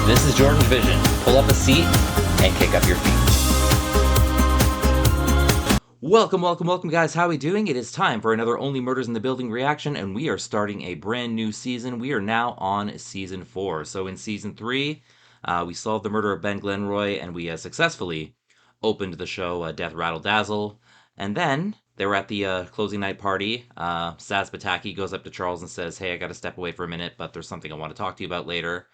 This is JordangeVision. Pull up a seat and kick up your feet. Welcome guys. How are we doing? It is time for another Only Murders in the Building reaction, and we are starting a brand new season. We are now on season 4. So in season 3, we solved the murder of Ben Glenroy, and we successfully opened the show Death Rattle Dazzle. And then they were at the closing night party. Sazz goes up to Charles and says, "Hey, I got to step away for a minute, but there's something I want to talk to you about later."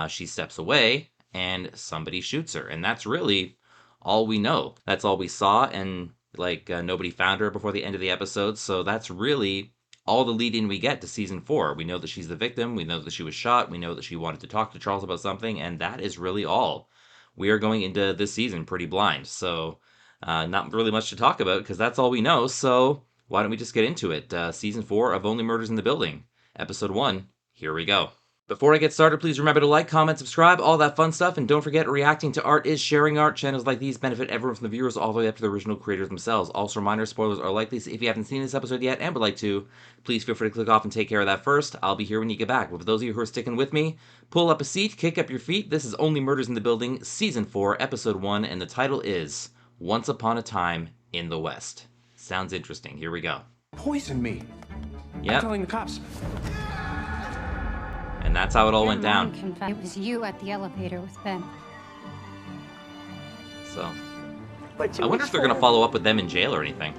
She steps away, and somebody shoots her. And that's really all we know. That's all we saw, and nobody found her before the end of the episode. So that's really all the lead-in we get to season 4. We know that she's the victim. We know that she was shot. We know that she wanted to talk to Charles about something. And that is really all. We are going into this season pretty blind. So not really much to talk about because that's all we know. So why don't we just get into it? Season 4 of Only Murders in the Building. Episode 1. Here we go. Before I get started, please remember to like, comment, subscribe, all that fun stuff, and don't forget, reacting to art is sharing art. Channels like these benefit everyone from the viewers all the way up to the original creators themselves. Also, reminder, spoilers are likely, so if you haven't seen this episode yet and would like to, please feel free to click off and take care of that first. I'll be here when you get back. But for those of you who are sticking with me, pull up a seat, kick up your feet. This is Only Murders in the Building, Season 4, Episode 1, and the title is Once Upon a Time in the West. Sounds interesting. Here we go. Poison me. Yep. I'm telling the cops. And that's how it all went down. It was you at the elevator with Ben. So, I wonder if they're going to follow up with them in jail or anything.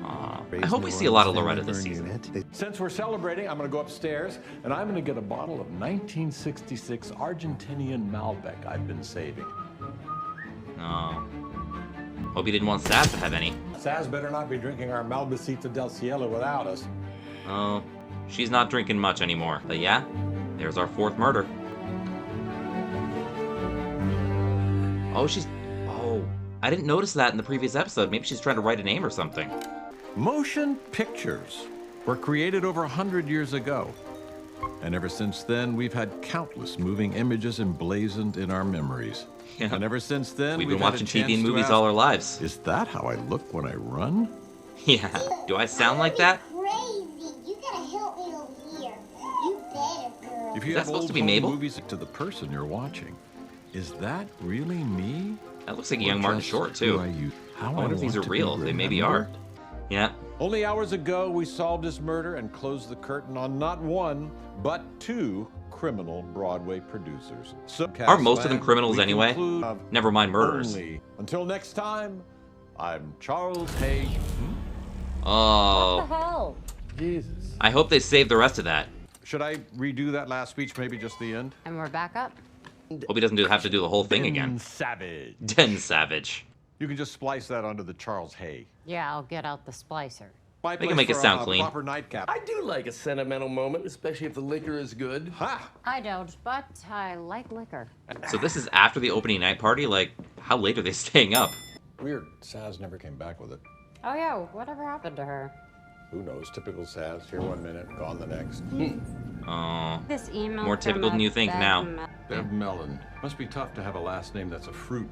I hope we see a lot of Loretta this season. Since we're celebrating, I'm going to go upstairs, and I'm going to get a bottle of 1966 Argentinian Malbec I've been saving. Oh. Hope you didn't want Sazz to have any. Sazz better not be drinking our Malbecita del Cielo without us. Oh. She's not drinking much anymore. But yeah, there's our 4th murder. Oh, I didn't notice that in the previous episode. Maybe she's trying to write a name or something. Motion pictures were created over 100 years ago. And ever since then, we've had countless moving images emblazoned in our memories. Yeah. And ever since then, we've been watching TV and movies all our lives. Is that how I look when I run? Yeah. Do I sound like that? If you have supposed to be Mabel? Movies to the person you're watching, is that really me? That looks like a young Martin Short too. I wonder if these are real. They maybe are. Yeah. Only hours ago, we solved this murder and closed the curtain on not one, but 2 criminal Broadway producers. Aren't most of them criminals anyway? Never mind murderers. Until next time, I'm Charles Hay. Oh. What the hell? Jesus. I hope they save the rest of that. Should I redo that last speech, maybe just the end? And we're back up. Hope he doesn't have to do the whole thing again. Savage. Den Savage. You can just splice that onto the Charles Hay. Yeah, I'll get out the splicer. They can make it sound clean. Proper nightcap. I do like a sentimental moment, especially if the liquor is good. Ha! I don't, but I like liquor. So this is after the opening night party? Like, how late are they staying up? Weird. Sazz never came back with it. Oh yeah, whatever happened to her? Who knows? Typical Sazz. Here 1 minute, gone the next. Oh. This email More typical than you think now. Bev Mellon. Must be tough to have a last name that's a fruit.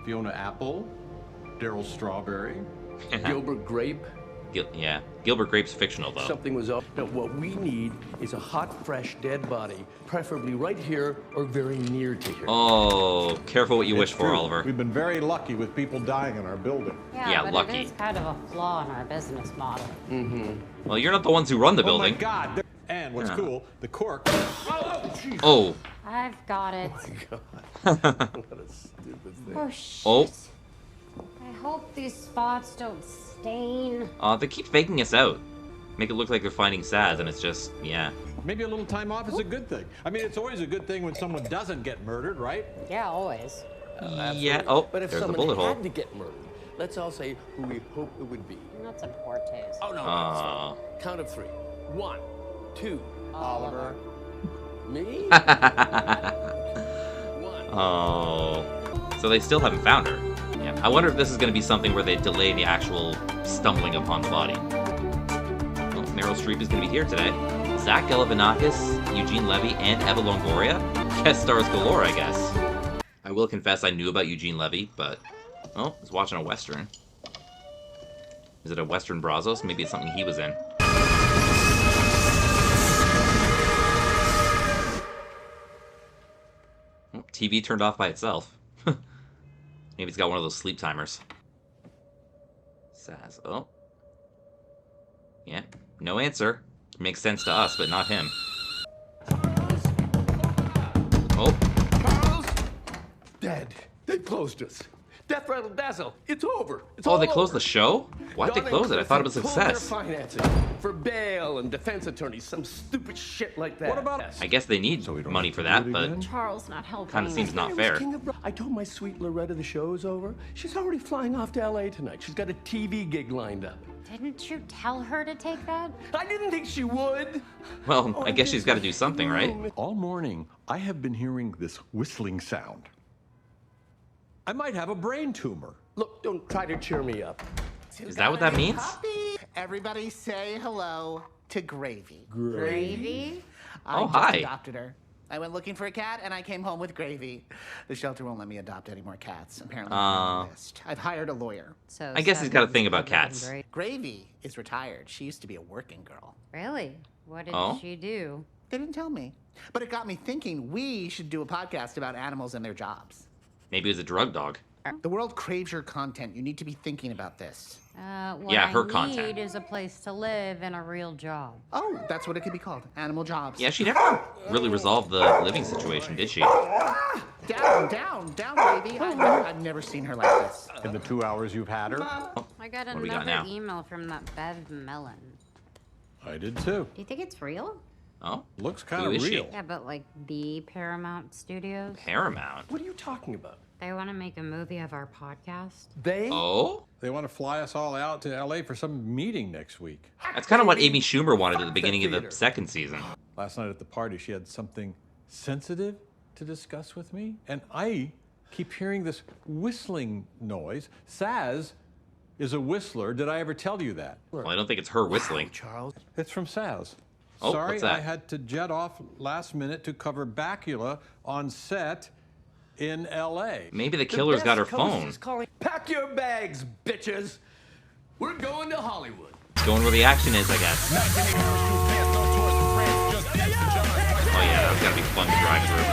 Fiona Apple. Daryl Strawberry. Gilbert Grape. Yeah. Gilbert Grape's fictional, though. Something was up. Now, what we need is a hot, fresh, dead body, preferably right here or very near to here. Oh, careful what you wish for, Oliver. We've been very lucky with people dying in our building. Yeah, but lucky. it is kind of a flaw in our business model. Well, you're not the ones who run the building. Oh my God! And what's cool, the cork. Oh. I've got it. Oh, my God. What a stupid thing. Oh, shit. Oh. I hope these spots don't stain. They keep faking us out. Make it look like they're finding Sazz, and it's just, yeah. Maybe a little time off is a good thing. I mean, it's always a good thing when someone doesn't get murdered, right? Yeah, always. Yeah. Oh, But if there's the someone bullet hole. had to get murdered, let's all say who we hope it would be. That's a poor taste. Oh, no. Oh. Count of 3. 1, 2. Oliver. Me? 1. Oh. So they still haven't found her. Yeah. I wonder if this is going to be something where they delay the actual stumbling upon the body. Well, Meryl Streep is going to be here today. Zach Galifianakis, Eugene Levy, and Eva Longoria. Guest stars galore, I guess. I will confess I knew about Eugene Levy, but... Oh, I was watching a Western. Is it a Western Brazos? Maybe it's something he was in. TV turned off by itself. Maybe it's got one of those sleep timers. Sazz. Oh. Yeah. No answer. Makes sense to us, but not him. Oh. Charles! Dead. They closed us. Death rattle dazzle. It's over. It's Oh, all they closed over. the show? Why'd they Don and close it? I thought it was a Cliff pulled success. Their financing for bail and defense attorneys, some stupid shit like that. What about I guess they need So we don't money have for to that, do it but again? Charles not helping. kind of seems not I was fair. king of I told my sweet Loretta the show's over. She's already flying off to LA tonight. She's got a TV gig lined up. Didn't you tell her to take that? I didn't think she would. Well, I guess she's got to do something, right? All morning, I have been hearing this whistling sound. I might have a brain tumor. Look, don't try to cheer me up. Is that what that means? Everybody say hello to Gravy. Gravy? I Oh, just hi. adopted her. I went looking for a cat and I came home with Gravy. The shelter won't let me adopt any more cats. Apparently, I'm on the list. I've hired a lawyer. So I guess he's got a thing about Seven's cats. great. Gravy is retired. She used to be a working girl. Really? What did Oh. she do? They didn't tell me. But it got me thinking we should do a podcast about animals and their jobs. Maybe it was a drug dog. The world craves your content. You need to be thinking about this. What Yeah, her I content. need is a place to live and a real job. Oh, that's what it could be called. Animal jobs. Yeah, she never really resolved the living situation, did she? Down, Gravy. I've never seen her like this. In the 2 hours you've had her? I got What do we got another now? email from that Bev Mellon. I did too. Do you think it's real? Oh, Looks kind Who of is she? real. Yeah, but like the Paramount Studios. Paramount. What are you talking about? They want to make a movie of our podcast. They? Oh? They want to fly us all out to LA for some meeting next week. That's kind of what Amy Schumer wanted at the beginning of the Theater. second season. Last night at the party, she had something sensitive to discuss with me, and I keep hearing this whistling noise. Sazz is a whistler. Did I ever tell you that? Well, I don't think it's her whistling. Charles. It's from Sazz. Oh, Sorry, what's that? I had to jet off last minute to cover Bacula on set in LA. Maybe the killer's got her Best Coast phone. is calling. Pack your bags, bitches. We're going to Hollywood. Going where the action is, I guess. Oh yeah, that's gotta be fun to drive through.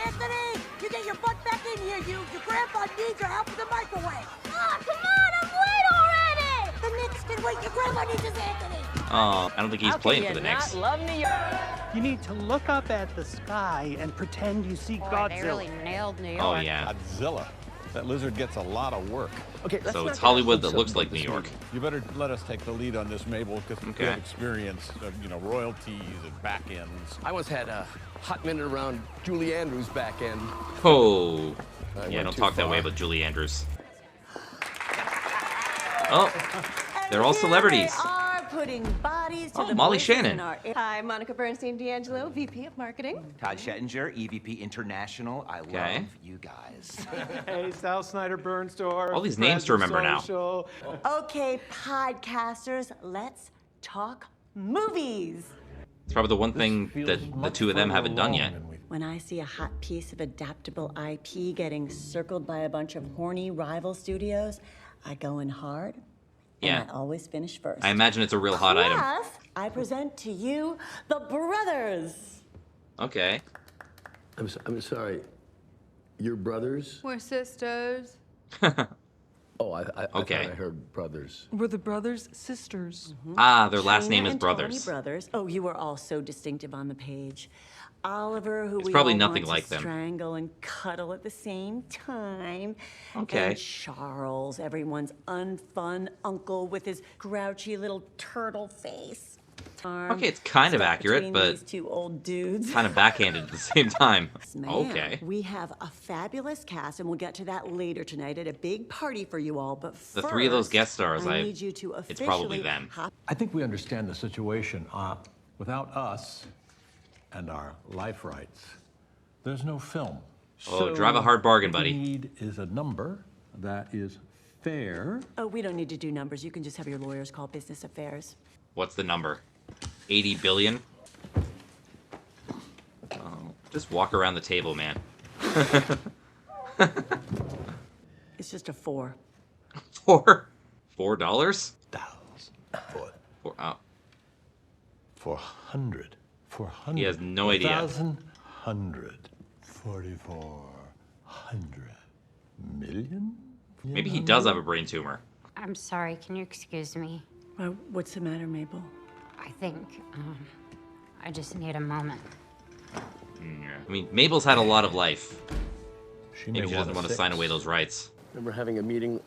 Anthony, you get your butt back in here, you. Your grandpa needs your help with the microwave. Oh, come on, I'm late already. The Knicks can wait. Your grandpa needs us, Anthony. Oh, I don't think he's playing for the Knicks. You need to look up at the sky and pretend you see Boy, Godzilla. they really nailed New York. Oh yeah. Godzilla. That lizard gets a lot of work. Okay, let's So not it's get Hollywood ahead that looks of like New this York. meeting. You better let us take the lead on this, Mabel, because we Okay. have experience of, royalties and back ends. I once had a hot minute around Julie Andrews' back end. Oh. I Yeah, went don't too talk that way far. about Julie Andrews. Oh, they're all celebrities. They are putting bodies to Oh, the Molly voices Shannon. in our- Hi, Monica Bernstein D'Angelo, VP of Marketing. Todd Schettinger, EVP International. I Okay. love you guys. Hey, Sal Snyder Burnstorff. All these names to remember now. Social. Okay, podcasters, let's talk movies. It's probably the one thing that the two of them haven't done yet. When I see a hot piece of adaptable IP getting circled by a bunch of horny rival studios, I go in hard, Yeah. and I always finish first. I imagine it's a real hot item. Plus, I present to you the brothers. Okay. I'm sorry. Your brothers? We're sisters. Oh, I Okay. thought I heard brothers. We're the brothers, sisters. Ah, their last Shayna name is and Brothers. Tony Brothers. Oh, you are all so distinctive on the page. Oliver, who It's we probably all nothing want like to them. strangle and cuddle at the same time. Okay. And Charles, everyone's unfun uncle with his grouchy little turtle face. Okay, it's kind of Stuck accurate, between but these two old dudes. kind of backhanded at the same time. Man, Okay. We have a fabulous cast, and we'll get to that later tonight at a big party for you all. But The three of those first, guest stars, I need you to it's probably officially them. hop I think we understand the situation. Without us and our life rights, there's no film. Oh, drive a hard bargain, what we buddy. need is a number that is fair. Oh, we don't need to do numbers. You can just have your lawyers call business affairs. What's the number? 80 billion? Oh, just walk around the table, man. It's just a 4. $4? For Oh, 400. 400. He has no idea. 1,000. 144. 100 million? Maybe he does have a brain tumor. I'm sorry, can you excuse me? What's the matter, Mabel? I think, I just need a moment. I mean, Mabel's had a lot of life. She Maybe she doesn't want to sign away those rights. Remember having a meeting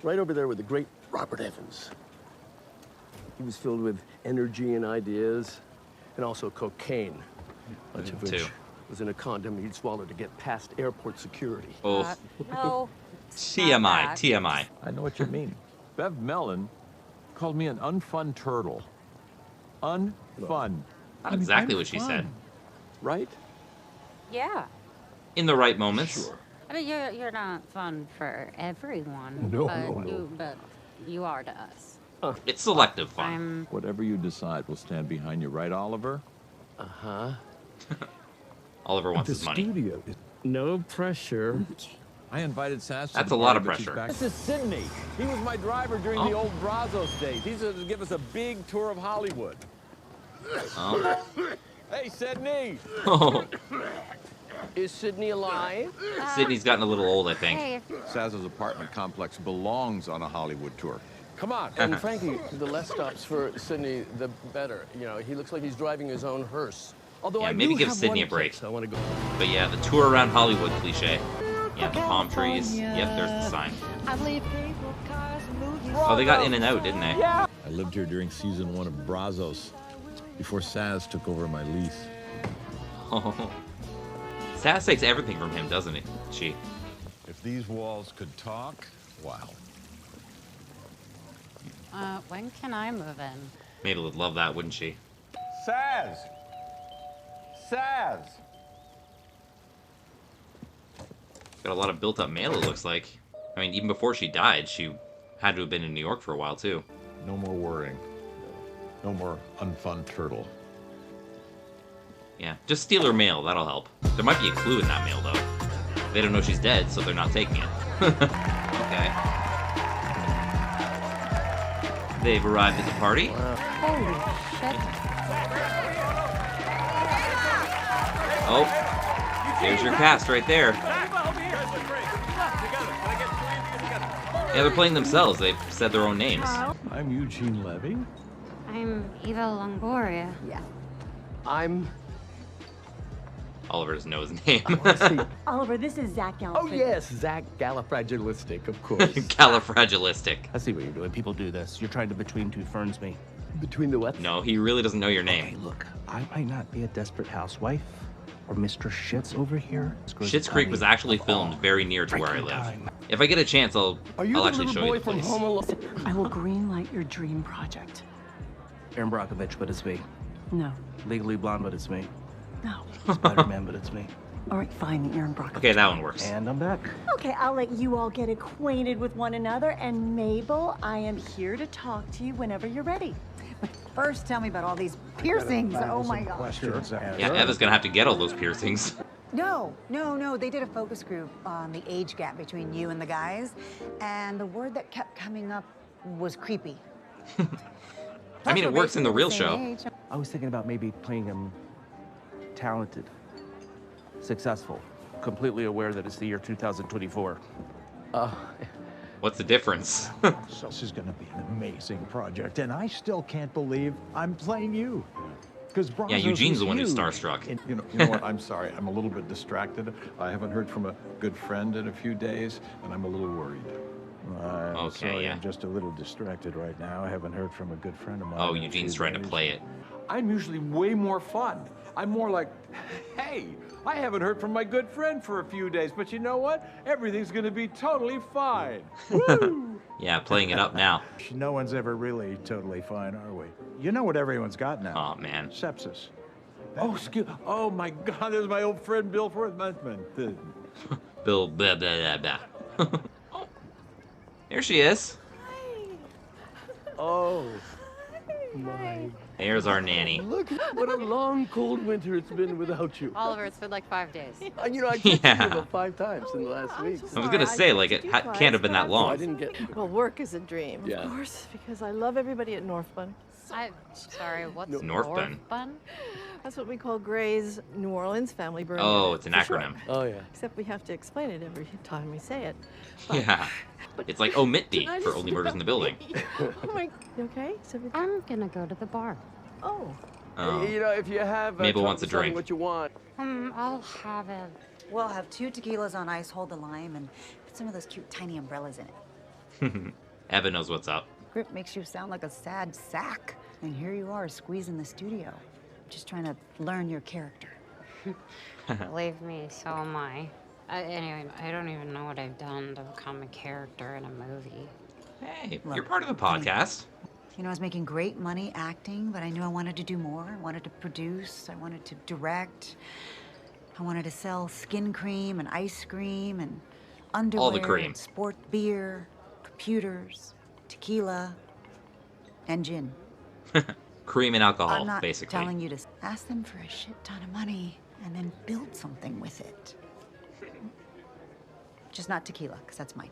right over there with the great Robert Evans. He was filled with energy and ideas, and also cocaine, much of which Too. was in a condom he'd swallowed to get past airport security. Oh, No. TMI, TMI. I know what you mean. Bev Mellon called me an unfun turtle. Unfun. Exactly what she said. Right? Yeah. In the right moments. Sure. I mean, you're not fun for everyone. No, but no, no. But you are to us. It's selective fun. I'm. Whatever you decide, we'll stand behind you, right, Oliver? Uh-huh. Oliver wants his money. Studio. No pressure. I invited Sazz to That's the a lot party, of but she's pressure. back. This is Sydney. He was my driver during the old Brazos days. He's going to give us a big tour of Hollywood. Oh. Hey, Sydney! Oh. Is Sydney alive? Sydney's gotten a little old, I think. Hey, Sazz's apartment complex belongs on a Hollywood tour. Come on. And frankly, the less stops for Sydney, the better. You know, he looks like he's driving his own hearse. Although Yeah, I maybe do give have Sydney one a break. place I want to go. But yeah, the tour around Hollywood cliche. Yeah, the palm trees. Yep, there's the sign. Oh, they got in and out, didn't they? I lived here during season 1 of Brazos, before Sazz took over my lease. Oh. Sazz takes everything from him, doesn't he? She. If these walls could talk, wow. when can I move in? Mabel would love that, wouldn't she? Sazz! Sazz! Got a lot of built-up mail, it looks like. I mean, even before she died, she had to have been in New York for a while, too. No more worrying. No more unfun turtle. Yeah, just steal her mail, that'll help. There might be a clue in that mail, though. They don't know she's dead, so they're not taking it. Okay. They've arrived at the party. Holy shit. Oh, there's your cast right there. Yeah, they're playing themselves. They've said their own names. I'm Eugene Levy. I'm Eva Longoria. Yeah. I'm... Oliver doesn't know his name. Oliver, this is Zach Gallifrey. Oh, yes, Zach Gallifragilistic, of course. Califragilistic. I see what you're doing. People do this. You're trying to between two ferns me. Between the what? No, he really doesn't know your Hey, name. look, I might not be a desperate housewife or Mr. Shits over here. Schitt's Creek was actually filmed very near to where I live. If I get a chance, I'll actually show you the place. I will greenlight your dream project. Aaron Brockovich, but it's me. No. Legally Blonde, but it's me. No. Spider-Man, but it's me. All right, fine, Aaron Brock. Okay, that one works. And I'm back. Okay, I'll let you all get acquainted with one another. And Mabel, I am here to talk to you whenever you're ready. But first, tell me about all these piercings. Oh my gosh. Yeah, Eva's gonna have to get all those piercings. No. They did a focus group on the age gap between you and the guys, and the word that kept coming up was creepy. I mean, it works in the real show. I was thinking about maybe playing him talented, successful, completely aware that it's the year 2024. What's the difference? This is going to be an amazing project, and I still can't believe I'm playing you. Because Yeah, Eugene's the one who's starstruck. You know what? I'm sorry. I'm a little bit distracted. I haven't heard from a good friend in a few days, and I'm a little worried. I'm Okay, sorry, yeah. I'm just a little distracted right now. I haven't heard from a good friend of mine. Oh, in a Eugene's few trying to days. play it. I'm usually way more fun. I'm more like, hey, I haven't heard from my good friend for a few days, but you know what? Everything's going to be totally fine. Woo! Yeah, playing it up now. No one's ever really totally fine, are we? You know what everyone's got now? Oh, man. Sepsis. Oh my God, there's my old friend Bill Forthman. Bill, blah, blah, blah, blah. Oh, there she is. Oh, my. There's our nanny. Look, what a long, cold winter it's been without you. Oliver, it's been like 5 days. You know, I texted Yeah. you about 5 times in the last week. I was gonna say, like, it can't have been that Oh, I long. didn't get... Well, work is a dream, Yeah. of course, because I love everybody at Northland Sorry, what's North Bend? Bend? That's what we call Gray's New Orleans family burn. Oh, it's an for short. acronym. Oh, yeah. Except we have to explain it every time we say it. Yeah. It's like omit Did D I for just Only Murders in the Building. Oh my, you okay? Is everything... I'm gonna go to the bar. Oh. Oh. You know, if you have Mabel wants a tell me drink. what you want. I'll have it. We'll have 2 tequilas on ice, hold the lime, and put some of those cute tiny umbrellas in it. Evan knows what's up. Script makes you sound like a sad sack. And here you are, squeezing the studio. Just trying to learn your character. Believe me, so am I. Anyway, I don't even know what I've done to become a character in a movie. Hey, Look, you're part of the podcast. You know, I was making great money acting, but I knew I wanted to do more. I wanted to produce, I wanted to direct. I wanted to sell skin cream and ice cream and underwear. All the cream. And sport beer, computers, tequila, and gin. Cream and alcohol, I'm not basically. telling you to ask them for a shit ton of money and then build something with it. Just not tequila, because that's mine.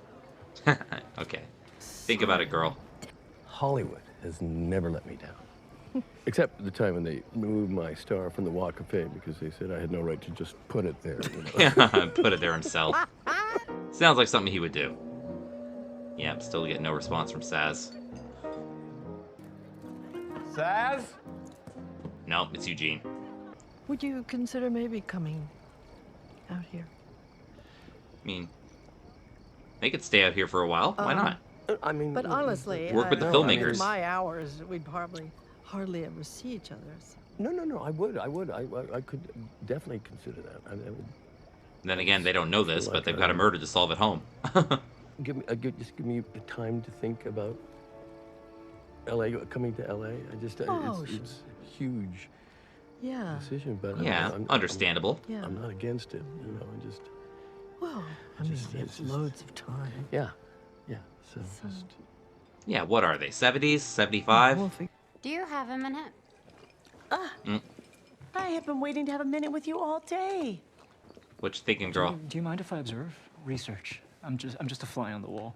Okay. Think about it, girl. Hollywood has never let me down. Except the time when they moved my star from the Walk of Fame because they said I had no right to just put it there. You know? Put it there himself. Sounds like something he would do. Yeah, still get no response from Sazz. Sazz? No, it's Eugene. Would you consider maybe coming out here? I mean, they could stay out here for a while. Why not? I mean, But honestly, Work with the I filmmakers. mean, my hours, we'd hardly ever see each other. So. No, I would. I could definitely consider that. I would Then again, they don't know this, but they've got a murder to solve at home. just give me time to think about LA, coming to LA. It's a huge decision, but Yeah, understandable. I'm not against it. You know, Well, I mean, it's loads of time. Yeah. So just Yeah, what are they? 70s? 75? Do you have a minute? I have been waiting to have a minute with you all day. What you thinking, girl? Do you mind if I observe? Research. I'm just a fly on the wall.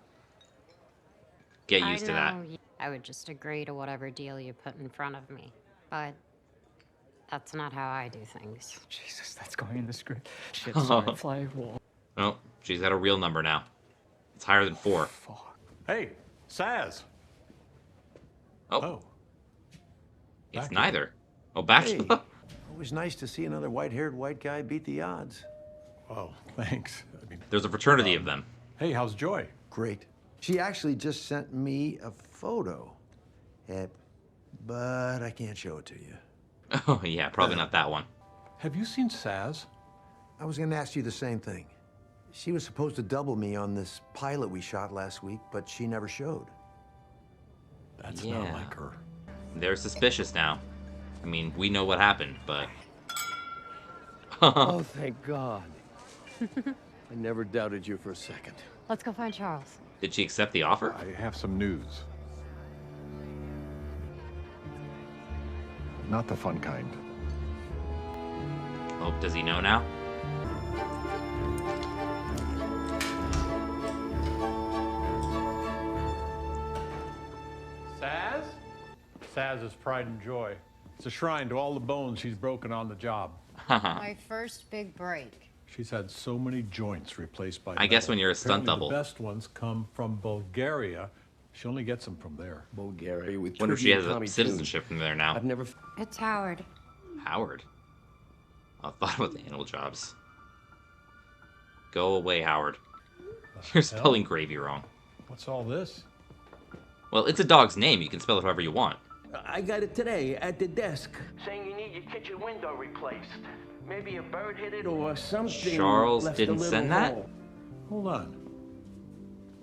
Get used to that. I would just agree to whatever deal you put in front of me. But that's not how I do things. Jesus, that's going in the script. Shit, sorry, fly wall. Oh, she's got a real number now. It's higher than 4. Hey, Sazz. Oh. It's neither. Oh, Bachelor. Always nice to see another white-haired white guy beat the odds. Oh, thanks. I mean, There's a fraternity of them. hey, how's Joy? Great. She actually just sent me a photo. But I can't show it to you. Oh, yeah, probably not that one. Have you seen Sazz? I was gonna ask you the same thing. She was supposed to double me on this pilot we shot last week, but she never showed. That's not like her. They're suspicious now. I mean, we know what happened, but... Oh, thank God. I never doubted you for a second. Let's go find Charles. Did she accept the offer? I have some news. Not the fun kind. Oh, does he know now? Sazz? Sazz is pride and joy. It's a shrine to all the bones she's broken on the job. My first big break. She's had so many joints replaced by I guess metal. when you're a stunt Apparently double. The best ones come from Bulgaria. She only gets them from there. Bulgaria with Wonder if she has Tommy a citizenship from there now. I've never... It's Howard. Howard? I thought about the animal jobs. Go away, Howard. You're spelling gravy wrong. What's all this? Well, it's a dog's name. You can spell it however you want. I got it today at the desk, saying you need your kitchen window replaced. Maybe a bird hit it or something. Charles left didn't a little send that? hole. Hold on.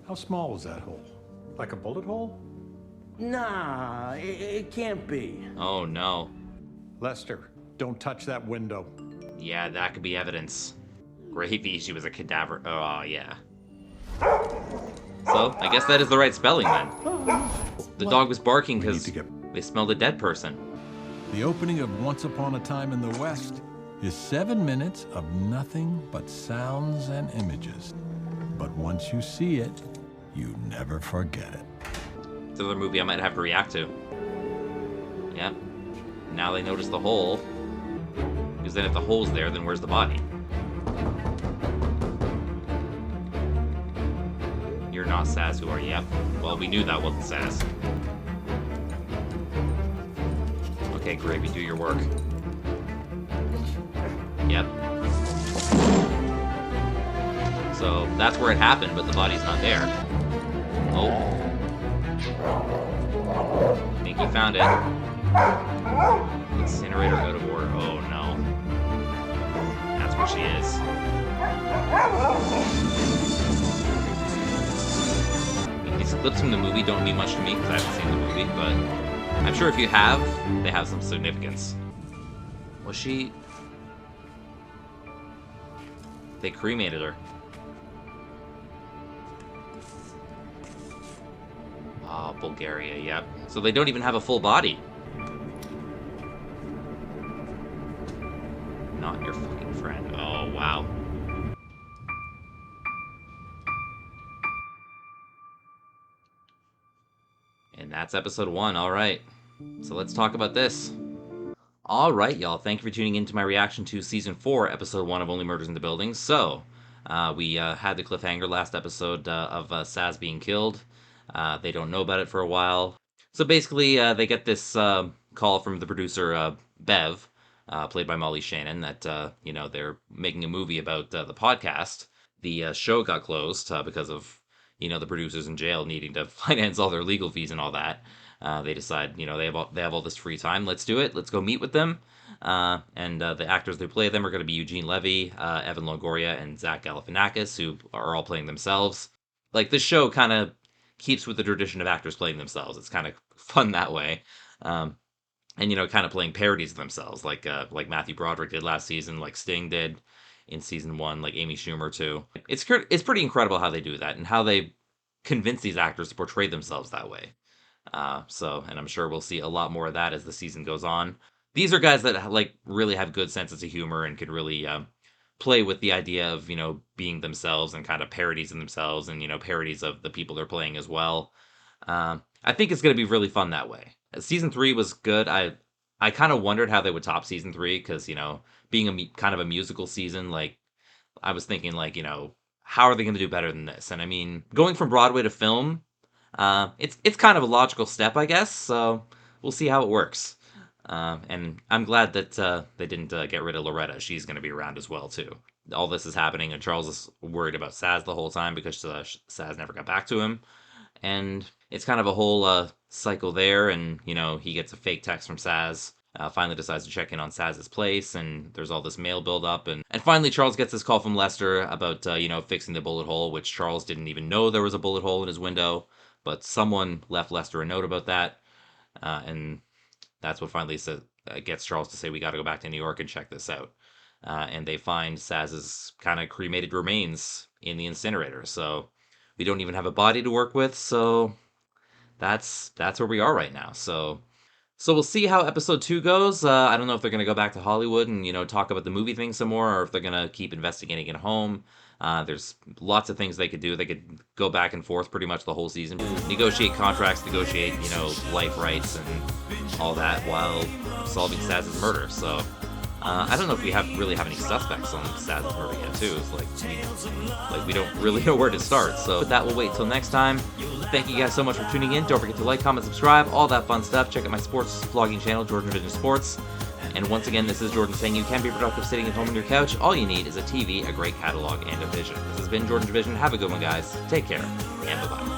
How small was that hole? Like a bullet hole? Nah, it can't be. Oh, no. Lester, don't touch that window. Yeah, that could be evidence. Gravy, she was a cadaver. Oh, yeah. So, I guess that is the right spelling then. The dog was barking because they smelled a dead person. The opening of Once Upon a Time in the West is 7 minutes of nothing but sounds and images. But once you see it, you never forget it. It's another movie I might have to react to. Yep. Now they notice the hole. Because then if the hole's there, then where's the body? You're not Sazz, who are you? Yep. Well, we knew that wasn't Sazz. Okay, Gravy, do your work. Yep. So that's where it happened, but the body's not there. Oh. I think he found it. Incinerator out of order. Oh no. That's where she is. These clips from the movie don't mean much to me because I haven't seen the movie, but I'm sure if you have, they have some significance. Was she... They cremated her. Oh, Bulgaria, yep. So they don't even have a full body. Not your fucking friend. Oh, wow. And that's episode 1, alright. So let's talk about this. Alright, y'all, thank you for tuning in to my reaction to Season 4, Episode 1 of Only Murders in the Building. So, we had the cliffhanger last episode of Sazz being killed. They don't know about it for a while. So basically, they get this call from the producer, Bev, played by Molly Shannon, that, you know, they're making a movie about the podcast. The show got closed because of, you know, the producers in jail needing to finance all their legal fees and all that. They decide, you know, they have all this free time. Let's do it. Let's go meet with them. And the actors who play them are going to be Eugene Levy, Evan Longoria, and Zach Galifianakis, who are all playing themselves. Like, this show kind of keeps with the tradition of actors playing themselves. It's kind of fun that way. And, you know, kind of playing parodies of themselves, like Matthew Broderick did last season, like Sting did in Season 1, like Amy Schumer too. It's pretty incredible how they do that and how they convince these actors to portray themselves that way. And I'm sure we'll see a lot more of that as the season goes on. These are guys that like really have good senses of humor and can really play with the idea of, you know, being themselves and kind of parodies of themselves and, you know, parodies of the people they're playing as well. I think it's going to be really fun that way. Season 3 was good. I kind of wondered how they would top Season 3 because, you know, being kind of a musical season, like, I was thinking, like, you know, how are they going to do better than this? And I mean, going from Broadway to film, it's kind of a logical step, I guess, so we'll see how it works. And I'm glad that they didn't get rid of Loretta. She's going to be around as well, too. All this is happening, and Charles is worried about Sazz the whole time because Sazz never got back to him. And it's kind of a whole cycle there, and, you know, he gets a fake text from Sazz, finally decides to check in on Sazz's place, and there's all this mail buildup, and finally Charles gets this call from Lester about, you know, fixing the bullet hole, which Charles didn't even know there was a bullet hole in his window, but someone left Lester a note about that, and that's what finally gets Charles to say, we got to go back to New York and check this out. And they find Sazz's kind of cremated remains in the incinerator, so we don't even have a body to work with, so that's where we are right now. So we'll see how episode 2 goes. I don't know if they're going to go back to Hollywood and, you know, talk about the movie thing some more, or if they're going to keep investigating at home. There's lots of things they could do. They could go back and forth pretty much the whole season. Negotiate contracts, negotiate, you know, life rights and all that while solving Sazz's murder. So I don't know if we really have any suspects on Sazz's murder yet, too. It's we don't really know where to start. So that will wait till next time. Thank you guys so much for tuning in. Don't forget to like, comment, subscribe, all that fun stuff. Check out my sports vlogging channel, JordangeVision Sports. And once again, this is Jordan saying you can be productive sitting at home on your couch. All you need is a TV, a great catalog, and a vision. This has been JordangeVision. Have a good one, guys. Take care, and bye-bye.